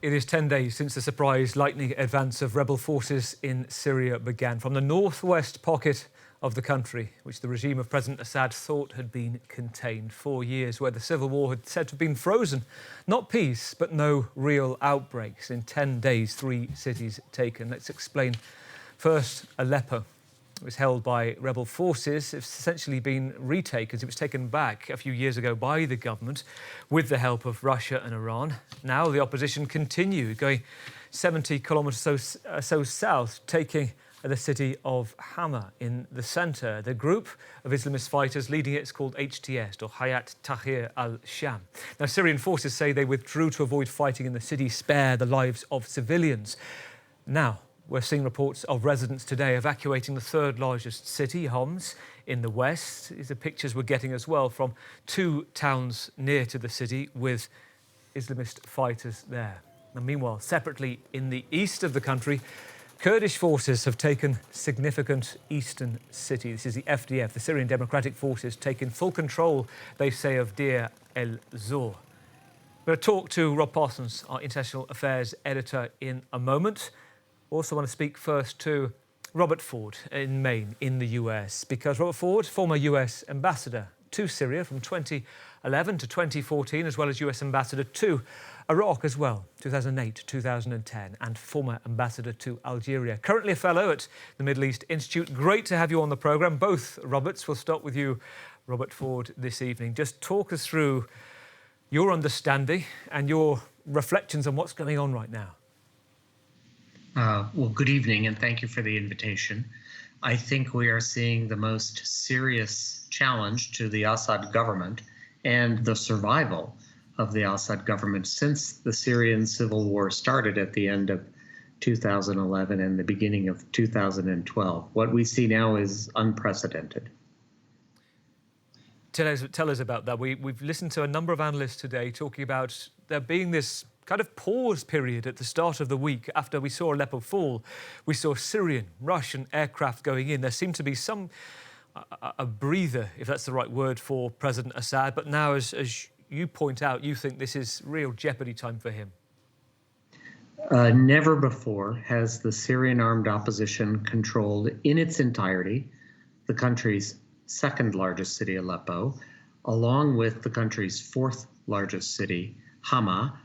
It is 10 days since the surprise lightning advance of rebel forces in Syria began from the northwest pocket of the country, which the regime of President Assad thought had been contained. 4 years where the civil war had said to have been frozen. Not peace, but no real outbreaks. In 10 days, 3 cities taken. Let's explain. First, Aleppo. It was held by rebel forces. It's essentially been retaken. It was taken back a few years ago by the government with the help of Russia and Iran. Now the opposition continued, going 70 kilometres so south, taking the city of Hama in the centre. The group of Islamist fighters leading it is called HTS, or Hayat Tahrir al-Sham. Now, Syrian forces say they withdrew to avoid fighting in the city, spare the lives of civilians. Now, we're seeing reports of residents today evacuating the third largest city, Homs, in the west. These are pictures we're getting as well from 2 towns near to the city with Islamist fighters there. And meanwhile, separately in the east of the country, Kurdish forces have taken significant eastern city. This is the FDF, the Syrian Democratic Forces, taking full control, they say, of Deir el-Zor. We're going to talk to Rob Parsons, our International Affairs editor, in a moment. Also want to speak first to Robert Ford in Maine, in the US, because Robert Ford, former US ambassador to Syria from 2011 to 2014, as well as US ambassador to Iraq as well, 2008 to 2010, and former ambassador to Algeria. Currently a fellow at the Middle East Institute. Great to have you on the programme. Both Roberts. We'll start with you, Robert Ford, this evening. Just talk us through your understanding and your reflections on what's going on right now. Well, good evening, and thank you for the invitation. I think we are seeing the most serious challenge to the Assad government and the survival of the Assad government since the Syrian civil war started at the end of 2011 and the beginning of 2012. What we see now is unprecedented. Tell us about that. We've listened to a number of analysts today talking about there being this kind of pause period at the start of the week after we saw Aleppo fall. We saw Syrian, Russian aircraft going in. There seemed to be a breather, if that's the right word, for President Assad. But now, as you point out, you think this is real jeopardy time for him. Never before has the Syrian armed opposition controlled in its entirety the country's second largest city, Aleppo, along with the country's 4th largest city, Hama.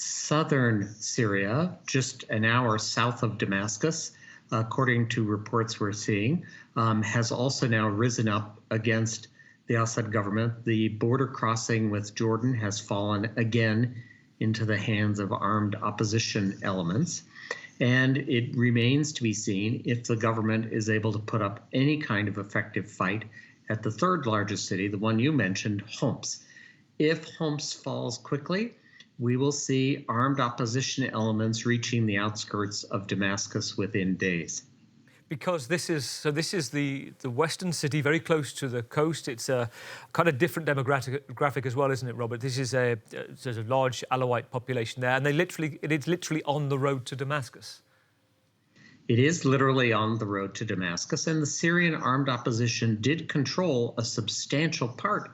Southern Syria, just an hour south of Damascus, according to reports we're seeing, has also now risen up against the Assad government. The border crossing with Jordan has fallen again into the hands of armed opposition elements. And it remains to be seen if the government is able to put up any kind of effective fight at the 3rd largest city, the one you mentioned, Homs. If Homs falls quickly, we will see armed opposition elements reaching the outskirts of Damascus within days. Because this is the western city, very close to the coast. It's a kind of different demographic as well, isn't it, Robert? There's a large Alawite population there, and it is literally on the road to Damascus. It is literally on the road to Damascus, and the Syrian armed opposition did control a substantial part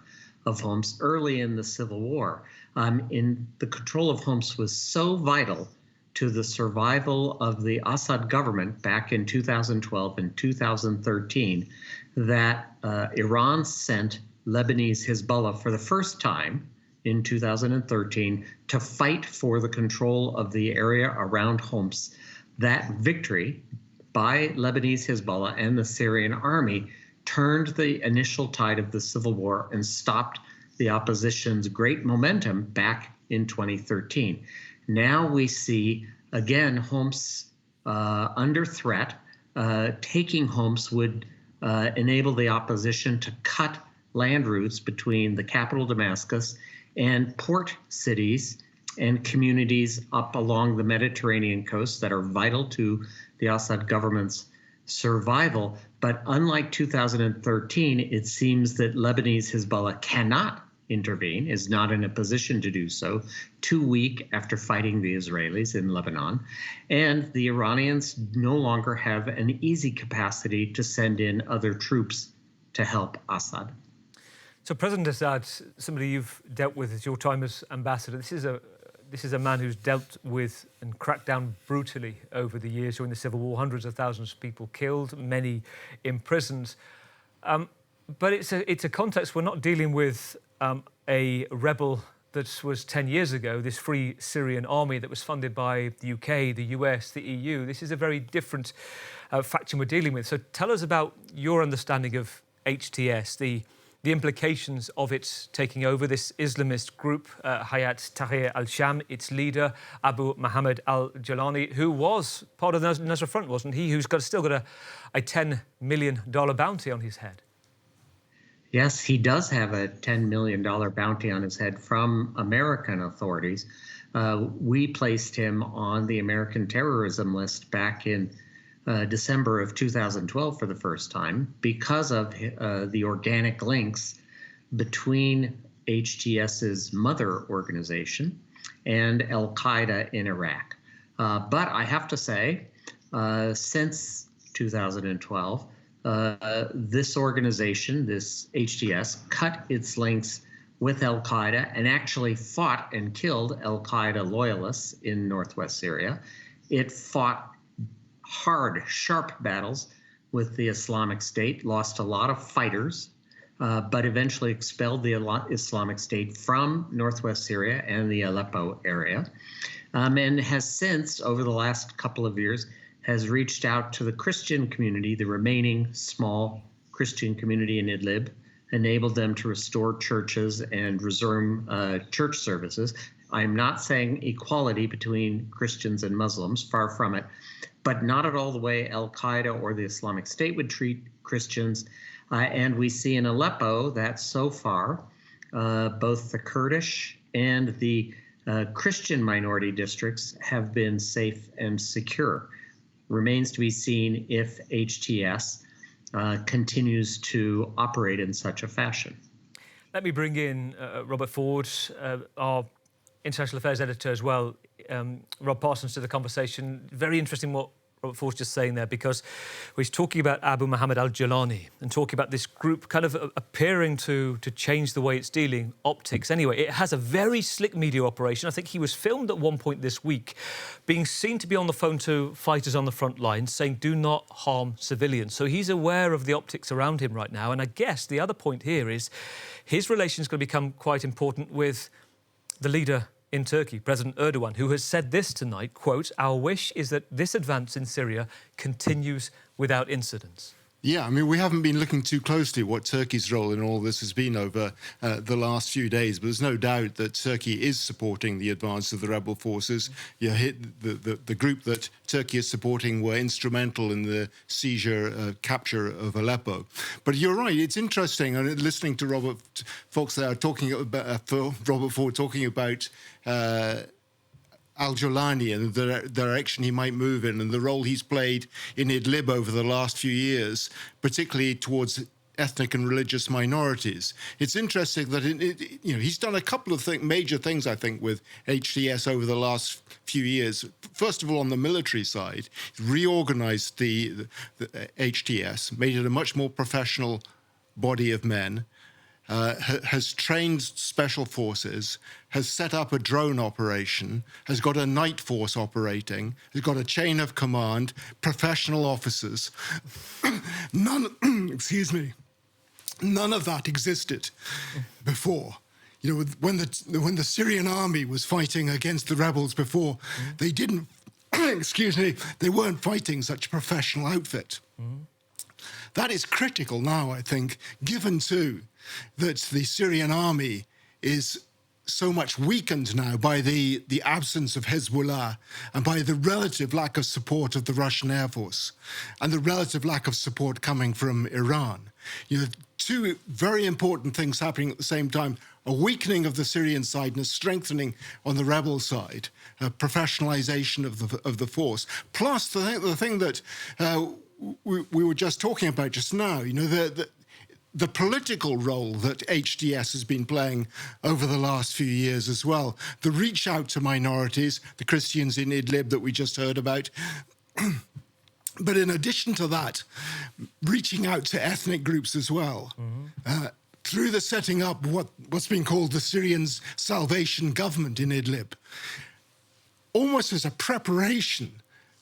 of Homs early in the civil war. The control of Homs was so vital to the survival of the Assad government back in 2012 and 2013 that Iran sent Lebanese Hezbollah for the first time in 2013 to fight for the control of the area around Homs. That victory by Lebanese Hezbollah and the Syrian army turned the initial tide of the civil war and stopped the opposition's great momentum back in 2013. Now we see, again, Homs under threat. Taking Homs would enable the opposition to cut land routes between the capital Damascus and port cities and communities up along the Mediterranean coast that are vital to the Assad government's survival. But unlike 2013, it seems that Lebanese Hezbollah cannot intervene, is not in a position to do so, too weak after fighting the Israelis in Lebanon. And the Iranians no longer have an easy capacity to send in other troops to help Assad. So President Assad, somebody you've dealt with at your time as ambassador, this is This is a man who's dealt with and cracked down brutally over the years during the civil war. Hundreds of thousands of people killed, many imprisoned. But it's a context. We're not dealing with a rebel that was 10 years ago, this Free Syrian Army that was funded by the UK, the US, the EU. This is a very different faction we're dealing with. So tell us about your understanding of HTS, the implications of its taking over this Islamist group, Hayat Tahrir al-Sham, its leader, Abu Muhammad al-Jalani, who was part of the Nusra Front, wasn't he? Who's still got a $10 million bounty on his head. Yes, he does have a $10 million bounty on his head from American authorities. We placed him on the American terrorism list back in December of 2012 for the first time because of the organic links between HTS's mother organization and al-Qaeda in Iraq. But I have to say, since 2012, this organization, this HTS, cut its links with al-Qaeda and actually fought and killed al-Qaeda loyalists in northwest Syria. It fought hard, sharp battles with the Islamic State, lost a lot of fighters, but eventually expelled the Islamic State from northwest Syria and the Aleppo area, and has since, over the last couple of years, has reached out to the Christian community, the remaining small Christian community in Idlib, enabled them to restore churches and resume church services. I'm not saying equality between Christians and Muslims, far from it, but not at all the way al-Qaeda or the Islamic State would treat Christians. And we see in Aleppo that so far, both the Kurdish and the Christian minority districts have been safe and secure. Remains to be seen if HTS continues to operate in such a fashion. Let me bring in Robert Ford, our international affairs editor as well, Rob Parsons, to the conversation. Very interesting what Robert Ford's just saying there, because he's talking about Abu Muhammad al-Jalani and talking about this group kind of appearing to change the way it's dealing optics. Anyway, it has a very slick media operation. I think he was filmed at one point this week being seen to be on the phone to fighters on the front lines saying, do not harm civilians. So he's aware of the optics around him right now. And I guess the other point here is his relation's going to become quite important with the leader in Turkey, President Erdogan, who has said this tonight, quote, "Our wish is that this advance in Syria continues without incidents." Yeah, I mean, we haven't been looking too closely at what Turkey's role in all this has been over the last few days, but there's no doubt that Turkey is supporting the advance of the rebel forces. The group that Turkey is supporting were instrumental in the seizure, capture of Aleppo. But you're right, it's interesting, and listening to Robert Fox there talking about, Robert Ford talking about al-Jalani and the direction he might move in and the role he's played in Idlib over the last few years, particularly towards ethnic and religious minorities. It's interesting that he's done a couple of major things, I think, with HTS over the last few years. First of all, on the military side, he's reorganized the HTS, made it a much more professional body of men, has trained special forces, has set up a drone operation, has got a night force operating, has got a chain of command, professional officers. None of that existed before. You know, when the Syrian army was fighting against the rebels before, they didn't, they weren't fighting such a professional outfit. That is critical now, I think, given too that the Syrian army is so much weakened now by the absence of Hezbollah and by the relative lack of support of the Russian Air Force and the relative lack of support coming from Iran. You know, two very important things happening at the same time: a weakening of the Syrian side and a strengthening on the rebel side, a professionalization of the force. Plus the thing that we were just talking about just now, you know, the political role that HTS has been playing over the last few years as well. The reach out to minorities, the Christians in Idlib that we just heard about. But in addition to that, reaching out to ethnic groups as well. through the setting up what's been called the Syrian Salvation Government in Idlib, almost as a preparation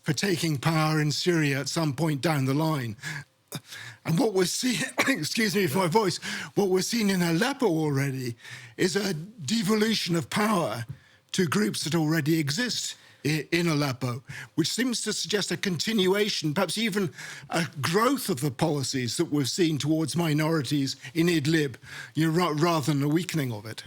for taking power in Syria at some point down the line. And what we're seeing, excuse me for my voice, what we're seeing in Aleppo already is a devolution of power to groups that already exist in Aleppo, which seems to suggest a continuation, perhaps even a growth of the policies that we've seen towards minorities in Idlib, rather than a weakening of it.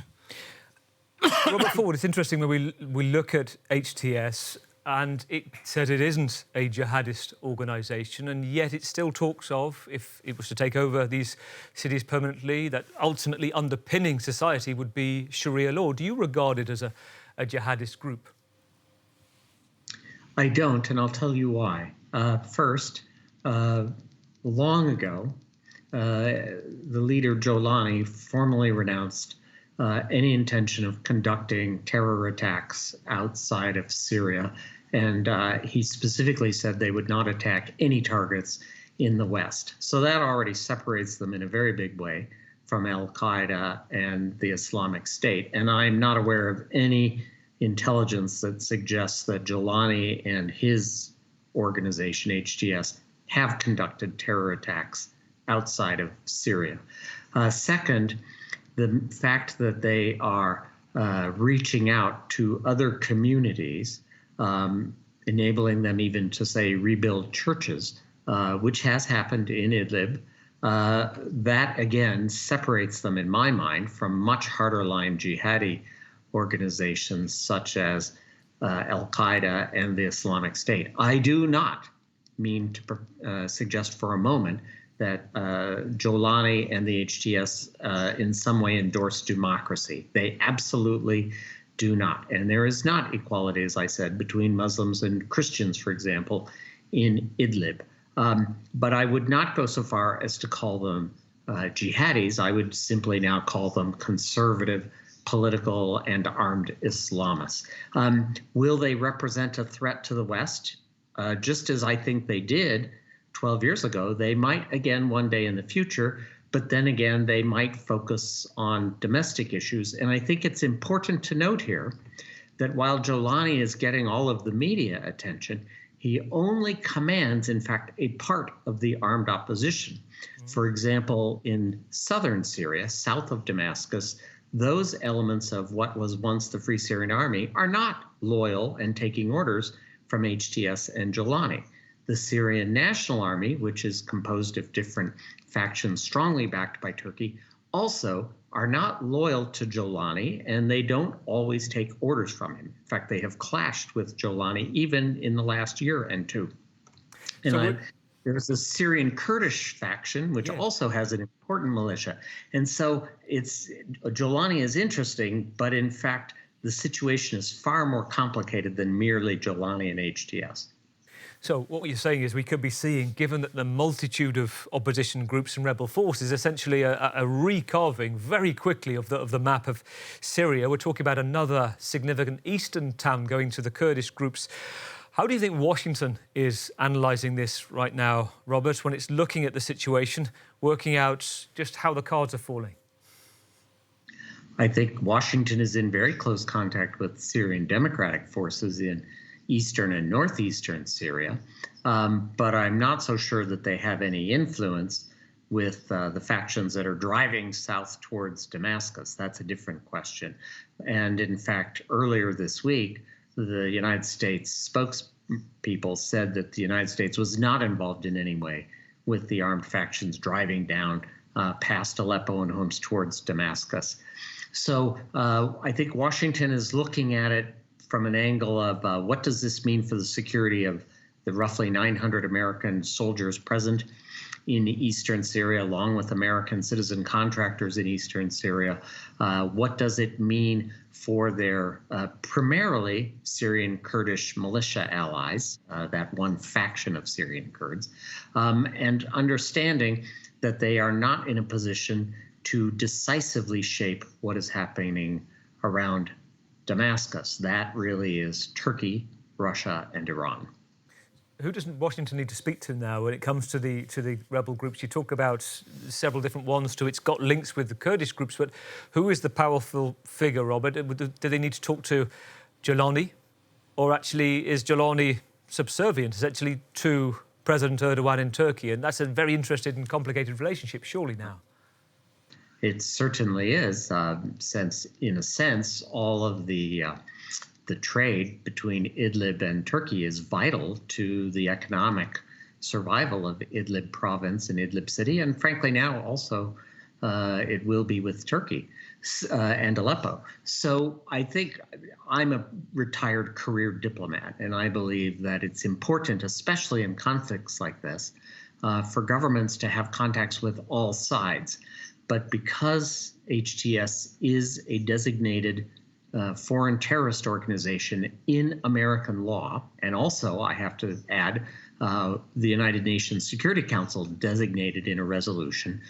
Robert Ford, it's interesting when we look at HTS, and it says it isn't a jihadist organisation, and yet it still talks of, if it was to take over these cities permanently, that ultimately underpinning society would be Sharia law. Do you regard it as a jihadist group? I don't, and I'll tell you why. First, long ago, the leader Jolani formally renounced any intention of conducting terror attacks outside of Syria, and he specifically said they would not attack any targets in the West. So that already separates them in a very big way from al-Qaeda and the Islamic State. And I'm not aware of any intelligence that suggests that Jolani and his organization, HTS, have conducted terror attacks outside of Syria. Second, the fact that they are reaching out to other communities, enabling them even to, say, rebuild churches, which has happened in Idlib, that, again, separates them, in my mind, from much harder-line jihadi organizations such as al-Qaeda and the Islamic State. I do not mean to suggest for a moment that Jolani and the HTS in some way endorse democracy. They absolutely do not. And there is not equality, as I said, between Muslims and Christians, for example, in Idlib. But I would not go so far as to call them jihadis. I would simply now call them conservative, political, and armed Islamists. Will they represent a threat to the West? Just as I think they did 12 years ago, they might again one day in the future, but then again, they might focus on domestic issues. And I think it's important to note here that while Jolani is getting all of the media attention, he only commands, in fact, a part of the armed opposition. For example, in southern Syria, south of Damascus, those elements of what was once the Free Syrian Army are not loyal and taking orders from HTS and Jolani. The Syrian National Army, which is composed of different factions strongly backed by Turkey, also are not loyal to Jolani, and they don't always take orders from him. In fact, they have clashed with Jolani even in the last year and two. And there's a Syrian Kurdish faction, which also has an important militia. And so Jolani is interesting, but in fact, the situation is far more complicated than merely Jolani and HTS. So what you're saying is we could be seeing, given that the multitude of opposition groups and rebel forces, essentially a recarving very quickly of the map of Syria. We're talking about another significant eastern town going to the Kurdish groups. How do you think Washington is analysing this right now, Robert, when it's looking at the situation, working out just how the cards are falling? I think Washington is in very close contact with Syrian democratic forces in eastern and northeastern Syria, but I'm not so sure that they have any influence with the factions that are driving south towards Damascus. That's a different question. And in fact, earlier this week, the United States spokespeople said that the United States was not involved in any way with the armed factions driving down past Aleppo and Homs towards Damascus. So I think Washington is looking at it from an angle of what does this mean for the security of the roughly 900 American soldiers present in eastern Syria, along with American citizen contractors in eastern Syria? What does it mean for their primarily Syrian Kurdish militia allies, that one faction of Syrian Kurds, and understanding that they are not in a position to decisively shape what is happening around Damascus. That really is Turkey, Russia, and Iran. who doesn't Washington need to speak to now when it comes to the rebel groups? You talk about several different ones too. It's got links with the Kurdish groups, but who is the powerful figure, Robert? Do they need to talk to Giuliani? Or actually, is Giuliani subservient essentially to President Erdogan in Turkey? And that's a very interesting and complicated relationship, surely now. It certainly is, since, in a sense, all of the trade between Idlib and Turkey is vital to the economic survival of Idlib province and Idlib city, and frankly now also it will be with Turkey and Aleppo. So I think I'm a retired career diplomat, and I believe that it's important, especially in conflicts like this, for governments to have contacts with all sides. But because HTS is a designated foreign terrorist organization in American law, and also, I have to add, the United Nations Security Council designated in a resolution,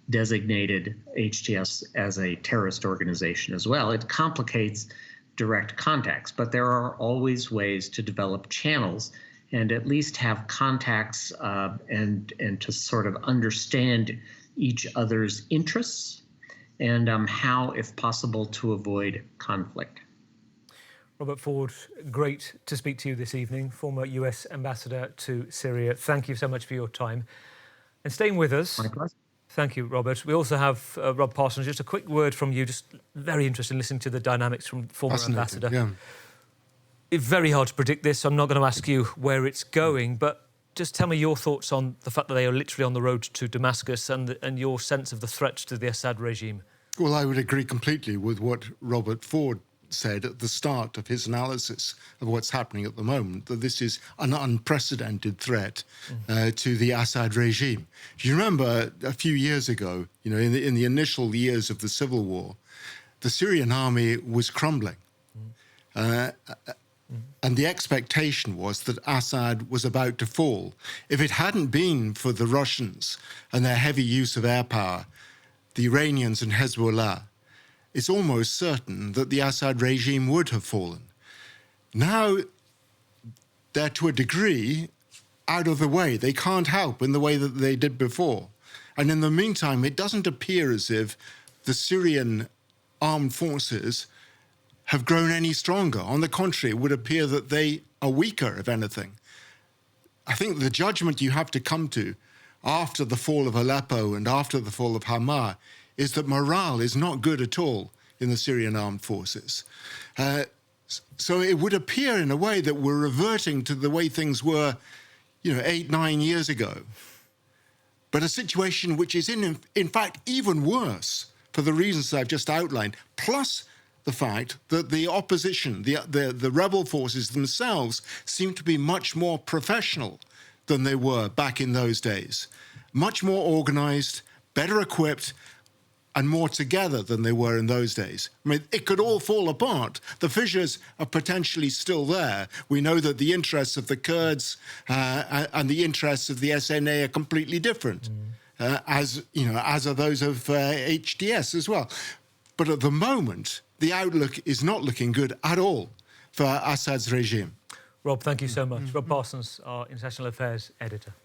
designated HTS as a terrorist organization as well. It complicates direct contacts, but there are always ways to develop channels and at least have contacts and to sort of understand each other's interests and how, if possible, to avoid conflict. Robert Ford, great to speak to you this evening, former US Ambassador to Syria. Thank you so much for your time. And staying with us... My pleasure. Thank you, Robert. We also have Rob Parsons. Just a quick word from you, just very interested in listening to the dynamics from former Ambassador. Yeah. It's very hard to predict this, so I'm not going to ask you where it's going, but just tell me your thoughts on the fact that they are literally on the road to Damascus and your sense of the threat to the Assad regime. Well, I would agree completely with what Robert Ford said at the start of his analysis of what's happening at the moment, that this is an unprecedented threat to the Assad regime. Do you remember a few years ago, in the initial years of the civil war, the Syrian army was crumbling. And the expectation was that Assad was about to fall. If it hadn't been for the Russians and their heavy use of air power, the Iranians and Hezbollah, it's almost certain that the Assad regime would have fallen. Now, they're to a degree out of the way. They can't help in the way that they did before. And in the meantime, it doesn't appear as if the Syrian armed forces have grown any stronger. On the contrary, it would appear that they are weaker, if anything. I think the judgment you have to come to after the fall of Aleppo and after the fall of Hama is that morale is not good at all in the Syrian armed forces. So it would appear in a way that we're reverting to the way things were, 8, 9 years ago. But a situation which is in fact even worse for the reasons I've just outlined, plus the fact that the opposition, the rebel forces themselves, seem to be much more professional than they were back in those days. Much more organized, better equipped, and more together than they were in those days. I mean, it could all fall apart. The fissures are potentially still there. We know that the interests of the Kurds and the interests of the SNA are completely different, as are those of HTS as well. But at the moment, the outlook is not looking good at all for Assad's regime. Rob, thank you so much. Rob Parsons, our International Affairs Editor.